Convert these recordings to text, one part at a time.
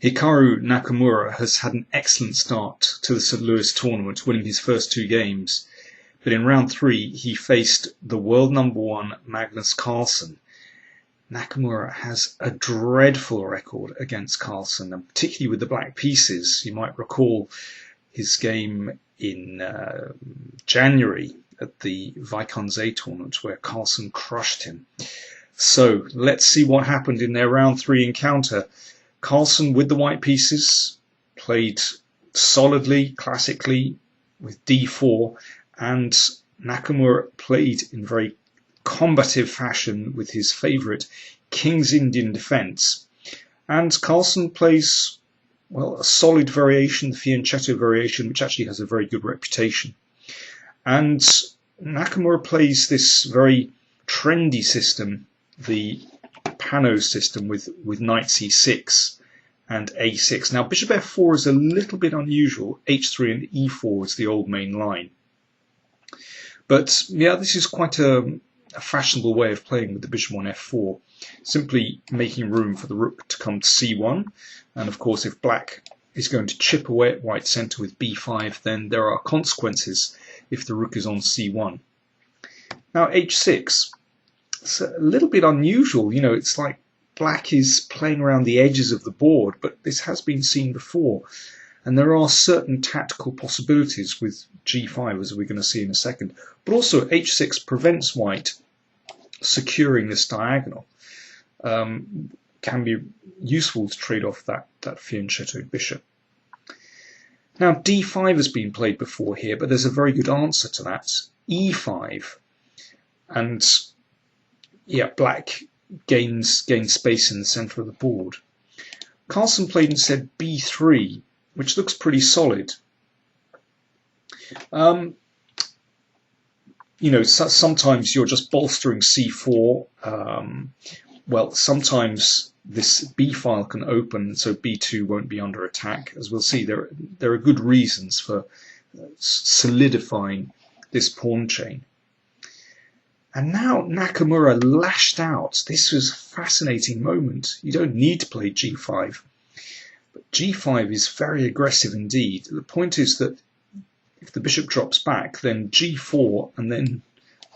Hikaru Nakamura has had an excellent start to the St. Louis tournament, winning his first 2 games. But in round 3, he faced the world #1 Magnus Carlsen. Nakamura has a dreadful record against Carlsen, and particularly with the black pieces. You might recall his game in January at the Vaikonsei tournament where Carlsen crushed him. So let's see what happened in their round 3 encounter. Carlsen with the white pieces played solidly, classically with d4, and Nakamura played in very combative fashion with his favourite King's Indian defence. And Carlsen plays, well, a solid variation, the fianchetto variation, which actually has a very good reputation. And Nakamura plays this very trendy system, the Pano system with knight c6 and a6. Now bishop f4 is a little bit unusual. h3 and e4 is the old main line. But yeah, this is quite a fashionable way of playing with the bishop on f4, simply making room for the rook to come to c1. And of course, if black is going to chip away at white's centre with b5, then there are consequences if the rook is on c1. Now h6. It's a little bit unusual, it's like black is playing around the edges of the board, but this has been seen before. And there are certain tactical possibilities with g5, as we're going to see in a second. But also h6 prevents white securing this diagonal. Can be useful to trade off that fianchetto bishop. Now d5 has been played before here, but there's a very good answer to that. e5. And yeah, black gains space in the centre of the board. Carlsen played instead b3, which looks pretty solid. Sometimes you're just bolstering c4. Well, sometimes this b file can open, so b2 won't be under attack. As we'll see, there are good reasons for solidifying this pawn chain. And now Nakamura lashed out. This was a fascinating moment. You don't need to play g5. But g5 is very aggressive indeed. The point is that if the bishop drops back, then g4 and then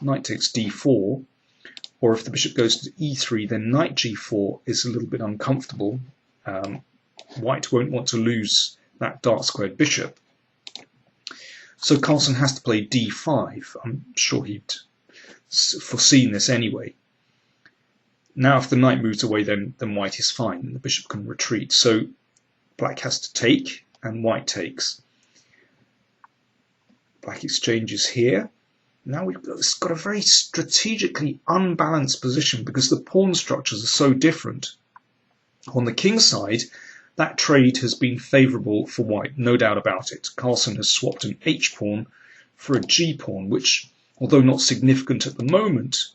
knight takes d4. Or if the bishop goes to e3, then knight g4 is a little bit uncomfortable. White won't want to lose that dark-squared bishop. So Carlsen has to play d5. I'm sure he'd foreseen this anyway. Now if the knight moves away, then white is fine and the bishop can retreat. So black has to take and white takes. Black exchanges here. Now we've got a very strategically unbalanced position because the pawn structures are so different. On the king side, that trade has been favourable for white, no doubt about it. Carlsen has swapped an h-pawn for a g-pawn, which, although not significant at the moment,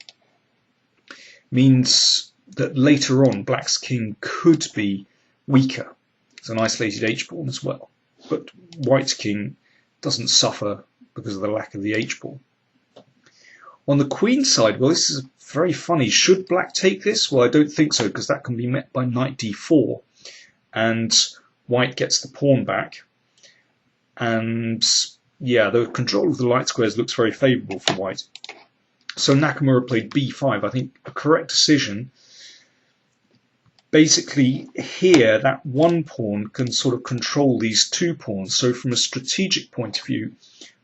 means that later on black's king could be weaker. It's an isolated h-pawn as well. But white's king doesn't suffer because of the lack of the h-pawn. On the queen side, well, this is very funny. Should black take this? Well, I don't think so, because that can be met by knight d4. And white gets the pawn back. And yeah, the control of the light squares looks very favourable for white. So Nakamura played b5. I think a correct decision. Basically, here, that one pawn can sort of control these 2 pawns. So from a strategic point of view,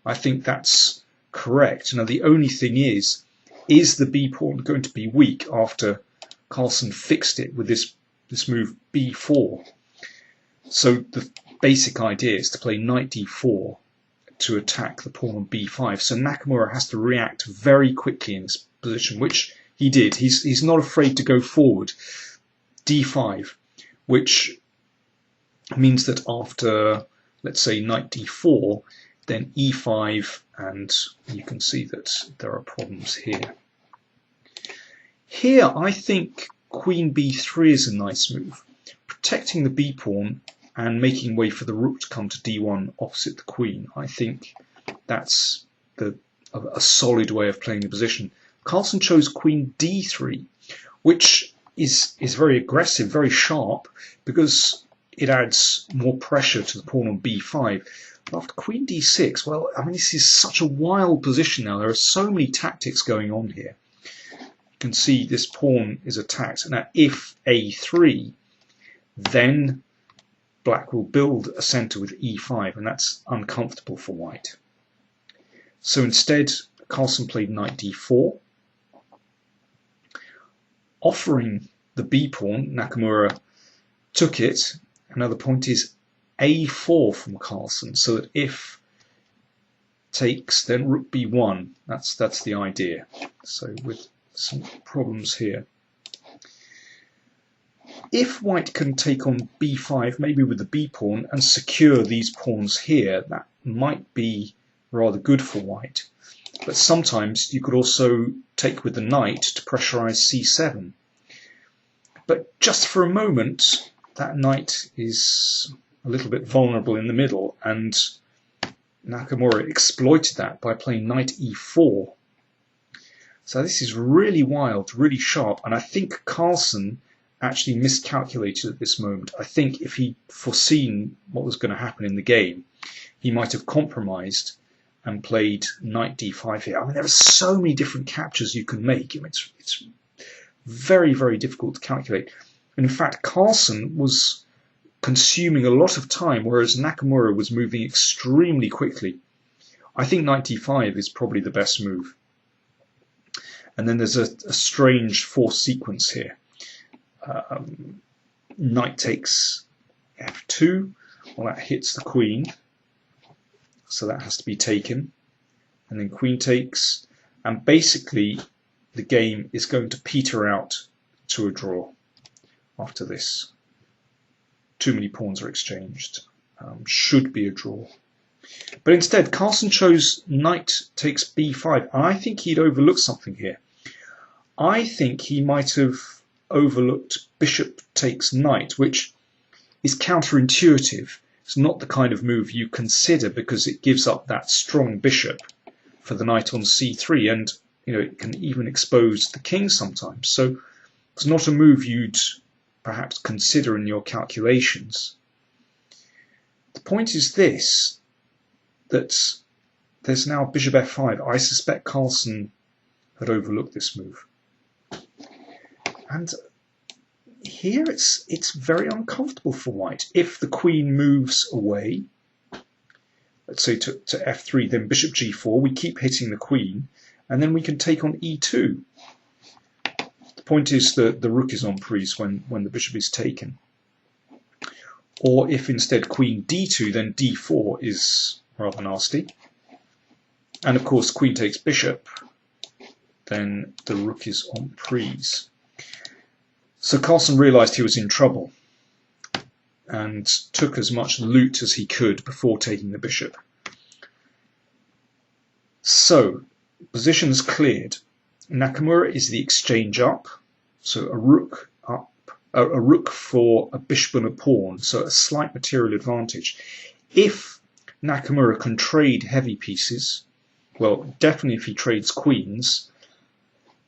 I think that's correct. Now, the only thing is the b pawn going to be weak after Carlsen fixed it with this move b4? So the basic idea is to play knight d4 to attack the pawn on b5. So Nakamura has to react very quickly in this position, which he did. He's not afraid to go forward. d5, which means that after, let's say, knight d4, then e5, and you can see that there are problems here. Here, I think queen b3 is a nice move, protecting the b pawn and making way for the rook to come to d1 opposite the queen. I think that's a solid way of playing the position. Carlsen chose queen d3, which is very aggressive, very sharp, because it adds more pressure to the pawn on b5. But after queen d6, well, I mean, this is such a wild position now. There are so many tactics going on here. You can see this pawn is attacked. Now, if a3, then black will build a centre with e5, and that's uncomfortable for white. So instead, Carlsen played knight d4, offering the b pawn. Nakamura took it. Another point is a4 from Carlsen, so that if takes, then rook b1. That's the idea. So with some problems here. If white can take on b5, maybe with the b pawn, and secure these pawns here, that might be rather good for white. But sometimes you could also take with the knight to pressurize c7. But just for a moment, that knight is a little bit vulnerable in the middle, and Nakamura exploited that by playing knight e4. So this is really wild, really sharp, and I think Carlsen actually miscalculated at this moment. I think if he'd foreseen what was going to happen in the game, he might have compromised and played knight d5 here. I mean, there are so many different captures you can make. I mean, it's very, very difficult to calculate. And in fact, Carlsen was consuming a lot of time, whereas Nakamura was moving extremely quickly. I think knight d5 is probably the best move. And then there's a strange fourth sequence here. Knight takes f2, well, that hits the queen, so that has to be taken, and then queen takes, and basically the game is going to peter out to a draw after this. Too many pawns are exchanged. Should be a draw. But instead, Carlsen chose knight takes b5, and I think he'd overlooked something here. I think he might have overlooked bishop takes knight, which is counterintuitive. It's not the kind of move you consider because it gives up that strong bishop for the knight on c3, and it can even expose the king sometimes. So it's not a move you'd perhaps consider in your calculations. The point is this, that there's now bishop f5. I suspect Carlsen had overlooked this move. And here it's very uncomfortable for white. If the queen moves away, let's say to f3, then bishop g4, we keep hitting the queen, and then we can take on e2. The point is that the rook is en prise when the bishop is taken. Or if instead queen d2, then d4 is rather nasty. And of course, queen takes bishop, then the rook is en prise. So Carlsen realized he was in trouble and took as much loot as he could before taking the bishop. So, positions cleared. Nakamura is the exchange up, so a rook up, a rook for a bishop and a pawn, so a slight material advantage. If Nakamura can trade heavy pieces, well, definitely if he trades queens,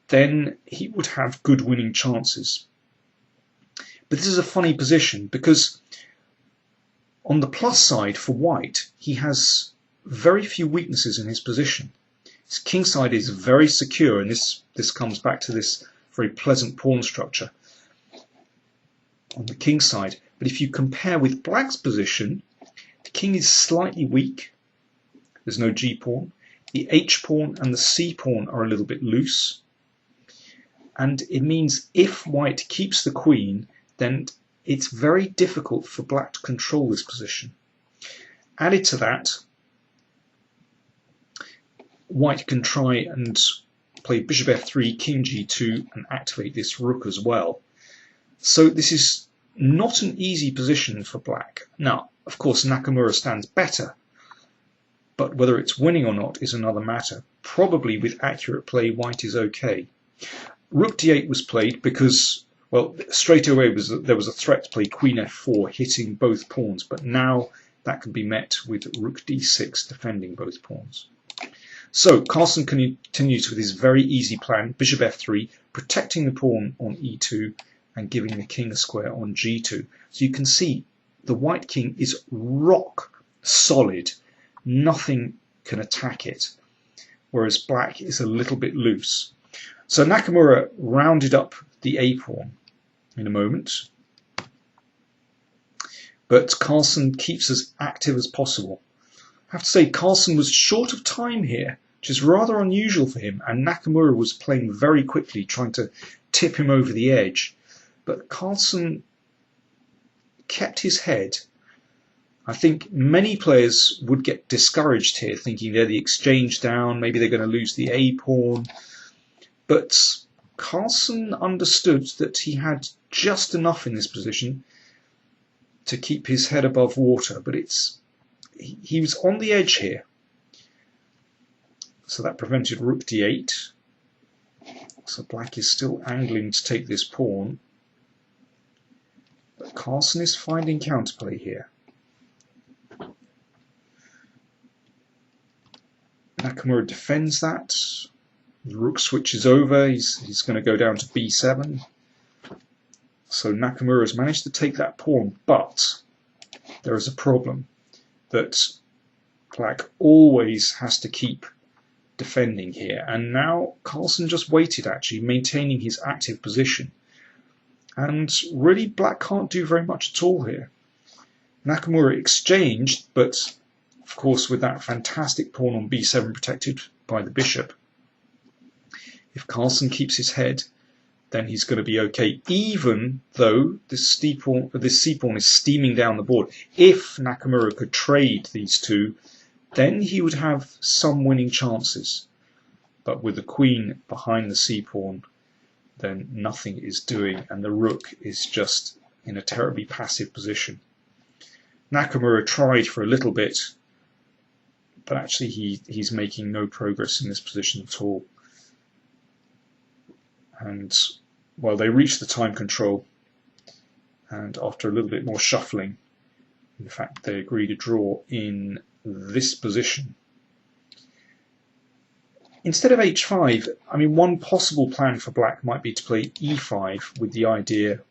then he would have good winning chances. But this is a funny position because on the plus side for white, he has very few weaknesses in his position. His kingside is very secure, and this comes back to this very pleasant pawn structure on the king side. But if you compare with black's position, the king is slightly weak. There's no g-pawn. The h-pawn and the c-pawn are a little bit loose. And it means if white keeps the queen, then it's very difficult for black to control this position. Added to that, white can try and play bishop f3, king g2, and activate this rook as well. So this is not an easy position for black. Now, of course, Nakamura stands better, but whether it's winning or not is another matter. Probably with accurate play, white is okay. Rook d8 was played because, well, straight away there was a threat to play queen f4, hitting both pawns, but now that can be met with rook d6, defending both pawns. So Carlsen continues with his very easy plan, bishop f3, protecting the pawn on e2 and giving the king a square on g2. So you can see the white king is rock solid. Nothing can attack it, whereas black is a little bit loose. So Nakamura rounded up the a-pawn in a moment, but Carlsen keeps as active as possible. I have to say, Carlsen was short of time here, which is rather unusual for him, and Nakamura was playing very quickly, trying to tip him over the edge. But Carlsen kept his head. I think many players would get discouraged here, thinking they're the exchange down, maybe they're going to lose the a-pawn. But Carlsen understood that he had just enough in this position to keep his head above water, but he was on the edge here. So that prevented rook d8. So black is still angling to take this pawn. But Carlsen is finding counterplay here. Nakamura defends that. The rook switches over. He's going to go down to b7. So Nakamura has managed to take that pawn, but there is a problem that black always has to keep defending here. And now Carlsen just waited, actually, maintaining his active position. And really, black can't do very much at all here. Nakamura exchanged, but of course with that fantastic pawn on b7 protected by the bishop. If Carlsen keeps his head, then he's going to be okay, even though this c-pawn is steaming down the board. If Nakamura could trade these two, then he would have some winning chances. But with the queen behind the c-pawn, then nothing is doing, and the rook is just in a terribly passive position. Nakamura tried for a little bit, but actually he's making no progress in this position at all. And well, they reached the time control, and after a little bit more shuffling, in fact, they agreed a draw in this position. Instead of h5, I mean, one possible plan for black might be to play e5 with the idea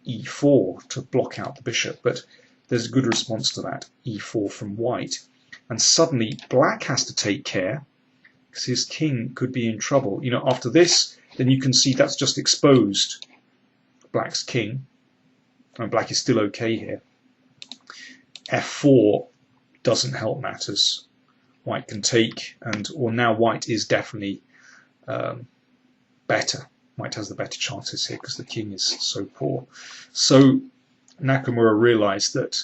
e4 to block out the bishop, but there's a good response to that, e4 from white. And suddenly black has to take care, because his king could be in trouble. You know, after this, then you can see that's just exposed black's king, and black is still okay here. f4 doesn't help matters. White can take, or now white is definitely better. White has the better chances here because the king is so poor. So Nakamura realized that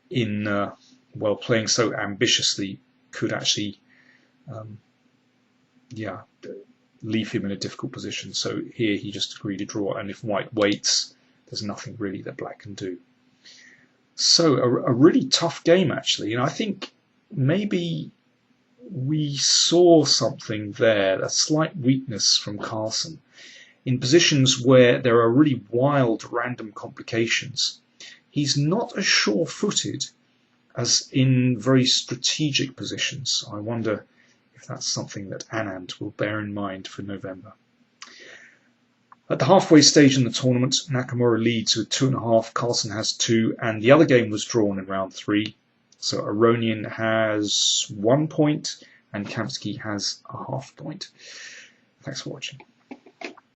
in well, playing so ambitiously could actually leave him in a difficult position. So here he just agreed to draw, and if white waits, there's nothing really that black can do. So a really tough game, actually. And I think maybe we saw something there, a slight weakness from Carlsen. In positions where there are really wild random complications, he's not as sure-footed as in very strategic positions. I wonder if that's something that Anand will bear in mind for November. At the halfway stage in the tournament, Nakamura leads with 2.5, Carlsen has 2, and the other game was drawn in round 3. So Aronian has 1 point and Kamsky has a half point. Thanks for watching.